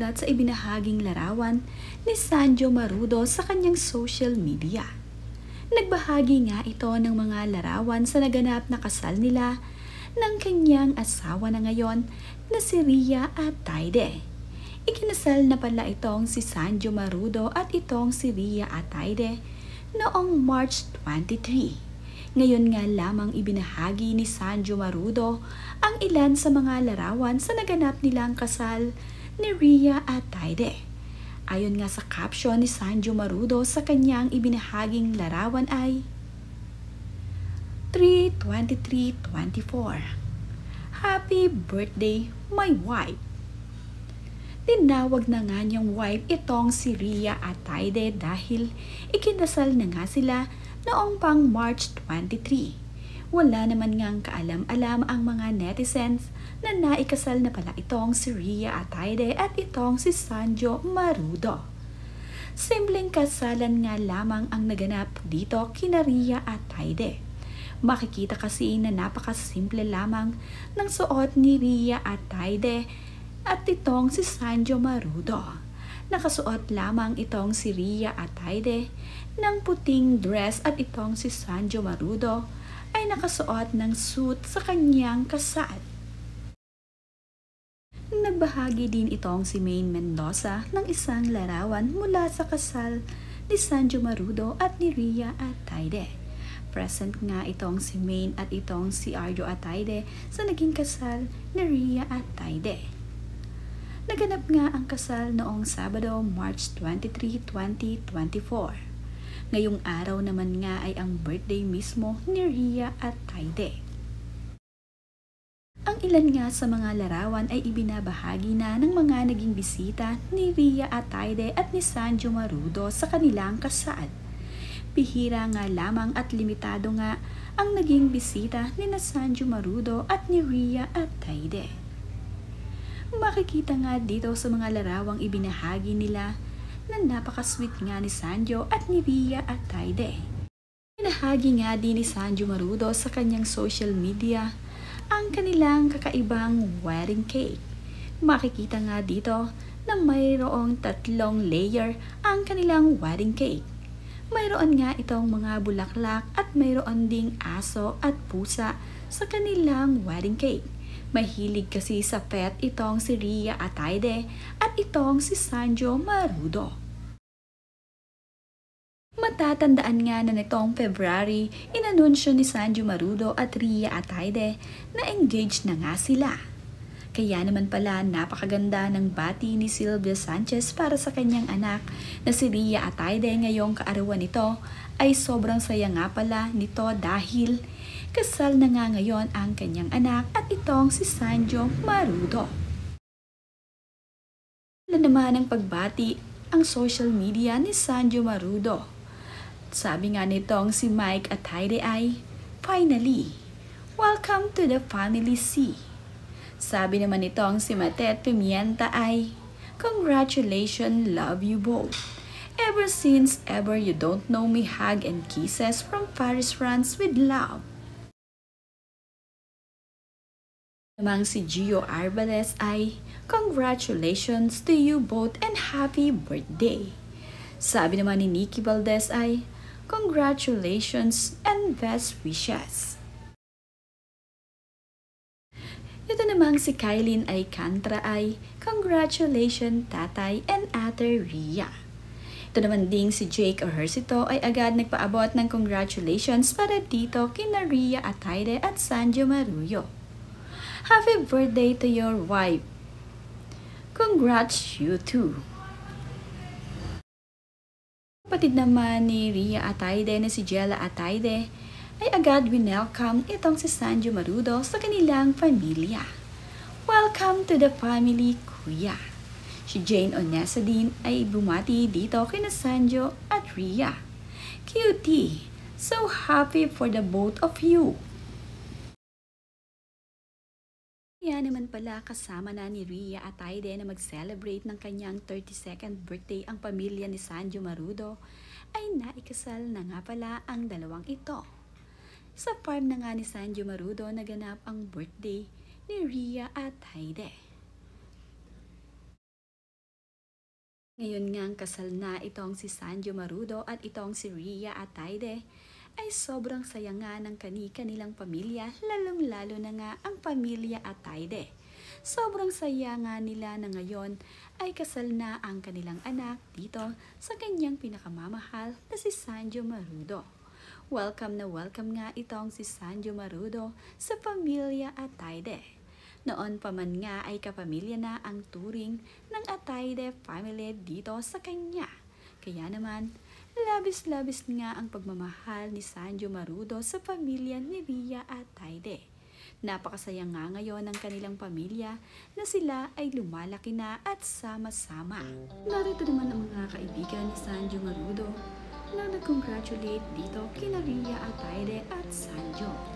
bumulat sa ibinahaging larawan ni Sanjo Marudo sa kanyang social media. Nagbahagi nga ito ng mga larawan sa naganap na kasal nila ng kanyang asawa na ngayon na si Rhea Atayde. Ikinasal na pala itong si Sanjo Marudo at itong si Rhea Atayde noong March 23. Ngayon nga lamang ibinahagi ni Sanjo Marudo ang ilan sa mga larawan sa naganap nilang kasal ni Rhea Atayde. Ayon nga sa caption ni Sanjo Marudo sa kanyang ibinahaging larawan ay 3/23/24. Happy birthday, my wife! Tinawag na nga niyang wife itong si Rhea Atayde dahil ikinasal na nga sila noong pang March 23. Wala naman ngang kaalam-alam ang mga netizens na naikasal na pala itong si Rhea Atayde at itong si Sanjo Marudo. Simpleng kasalan nga lamang ang naganap dito kina Rhea Atayde. Makikita kasi na napakasimple lamang ng suot ni Rhea Atayde at itong si Sanjo Marudo. Nakasuot lamang itong si Rhea Atayde ng puting dress at itong si Sanjo Marudo ay nakasuot ng suit sa kanyang kasal. Nagbahagi din itong si Maine Mendoza ng isang larawan mula sa kasal ni Sanjo Marudo at ni Rhea Atayde. Present nga itong si Maine at itong si Arjo Atayde sa naging kasal ni Rhea Atayde. Naganap nga ang kasal noong Sabado, March 23, 2024. Ngayong araw naman nga ay ang birthday mismo ni Rhea Atayde. Ang ilan nga sa mga larawan ay ibinabahagi na ng mga naging bisita ni Rhea Atayde at ni Sanjo Marudo sa kanilang kasal. Bihira nga lamang at limitado nga ang naging bisita ni Sanjo Marudo at ni Rhea Atayde. Makikita nga dito sa mga larawang ibinahagi nila na napaka-sweet nga ni Sanjo at ni Rhea Atayde. Binahagi nga din ni Sanjo Marudo sa kanyang social media ang kanilang kakaibang wedding cake. Makikita nga dito na mayroong 3 layer ang kanilang wedding cake. Mayroon nga itong mga bulaklak at mayroon ding aso at pusa sa kanilang wedding cake. Mahilig kasi sa pet itong si Rhea Atayde at itong si Sanjo Marudo. Matatandaan nga na nitong February, inanunsyo ni Sanjo Marudo at Rhea Atayde na engaged na nga sila. Kaya naman pala napakaganda ng bati ni Sylvia Sanchez para sa kanyang anak na si Rhea Atayde ngayong kaarawan nito ay sobrang saya nga pala nito dahil kasal na nga ngayon ang kanyang anak at itong si Sanjo Marudo. Wala naman ang pagbati ang social media ni Sanjo Marudo. Sabi nga nitong si Mike Atayde ay, "Finally, welcome to the family C." Sabi naman nitong si Matet Pimienta ay, "Congratulations, love you both. Ever since ever you don't know me, hug and kisses from Paris, France with love." Namang si Gio Arbales ay, "Congratulations to you both and happy birthday." Sabi naman ni Nikki Valdez ay, "Congratulations and best wishes." Ito namang si Kylene Alcantara ay, "Congratulations tatay and ate Rhea." Ito naman ding si Jake Ejercito ay agad nagpaabot ng congratulations para dito kina Rhea Atayde at Sanjo Marudo. "Happy birthday to your wife. Congrats you too." Kapatid naman ni Rhea Atayde na si Jella Atayde ay agad winelcome itong si Sanjo Marudo sa kanilang pamilya. "Welcome to the family, kuya." Si Jane Onesa din ay bumati dito kina Sanjo at Rhea. "Cutie, so happy for the both of you." Kaya naman pala kasama na ni Rhea Atayde na mag-celebrate ng kanyang 32nd birthday ang pamilya ni Sanjo Marudo ay naikasal na nga pala ang dalawang ito. Sa farm na nga ni Sanjo Marudo naganap ang birthday ni Rhea Atayde. Ngayon ngang kasal na itong si Sanjo Marudo at itong si Rhea Ataide, ay sobrang saya nga ng kani-kanilang pamilya, lalong-lalo na nga ang pamilya Ataide. Sobrang saya nga nila na ngayon ay kasal na ang kanilang anak dito sa kanyang pinakamamahal na si Sanjo Marudo. Welcome na welcome nga itong si Sanjo Marudo sa pamilya Ataide. Noon pa man nga ay kapamilya na ang turing ng Ataide family dito sa kanya. Kaya naman, labis-labis nga ang pagmamahal ni Sanjo Marudo sa pamilya ni Rhea Ataide. Napakasaya nga ngayon ng kanilang pamilya na sila ay lumalaki na at sama-sama. Narito naman ang mga kaibigan ni Sanjo Marudo na nag-congratulate dito kina Rhea Ataide at Sanjo.